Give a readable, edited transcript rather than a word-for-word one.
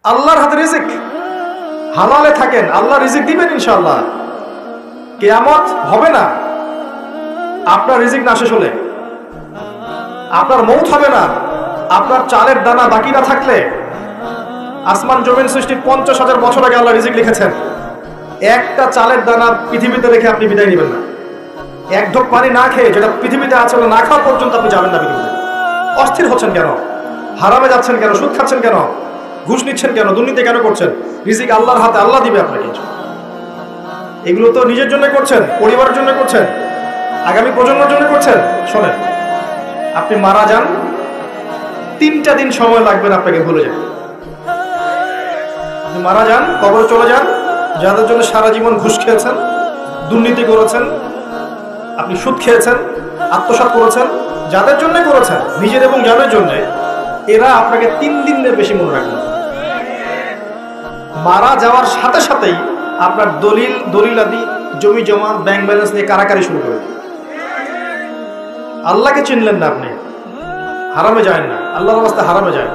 আল্লাহর হাতে রিজিক, হালালে থাকেন, আল্লাহ রিজিক দিবেন ইনশাআল্লাহ। কিয়ামত হবে না আপনার রিজিক না শেষ হলে, আপনার মৌত হবে না আপনার চালের দানা বাকি না থাকলে। আসমান জমিন সৃষ্টির 50,000 বছর আগে আল্লাহ রিজিক লিখেছেন। একটা চালের দানা পৃথিবীতে রেখে আপনি বিদায় নেবেন না। এক ঢোক পানি না খেয়ে, যেটা পৃথিবীতে আছে না খাওয়া পর্যন্ত আপনি যাবেন না পৃথিবীতে। অস্থির হচ্ছেন কেন? হারামে যাচ্ছেন কেন? সুদ খাচ্ছেন কেন? ঘুষ নিচ্ছেন কেন? দুর্নীতি কেন করছেন? রিজিক আল্লাহর হাতে, আল্লাহ দিবে আপনাকে। এগুলো তো নিজের জন্য করছেন, পরিবারের জন্য করছেন, আগামী প্রজন্মের জন্য করছেন। শোনেন, আপনি মারা যান, 3টা দিন সময় লাগবে না আপনাকে ভুলে যান। আপনি মারা যান, কবরে চলে যান, যাদের জন্য সারা জীবন ঘুষ খেয়েছেন, দুর্নীতি করেছেন, আপনি সুদ খেয়েছেন, আত্মসাৎ করেছেন, যাদের জন্য করেছেন, নিজের এবং যাদের জন্য, এরা আপনাকে 3 দিনের বেশি মনে রাখবে। মারা যাওয়ার সাথে সাথেই আপনার দলিলাদি, জমি জমা, ব্যাংক ব্যালেন্স নিয়ে কারাকারি শুরু করবে। আল্লাহকে চিনলেন না আপনি, হারামে যায় না, আল্লাহর রাস্তায় হারামে যায়।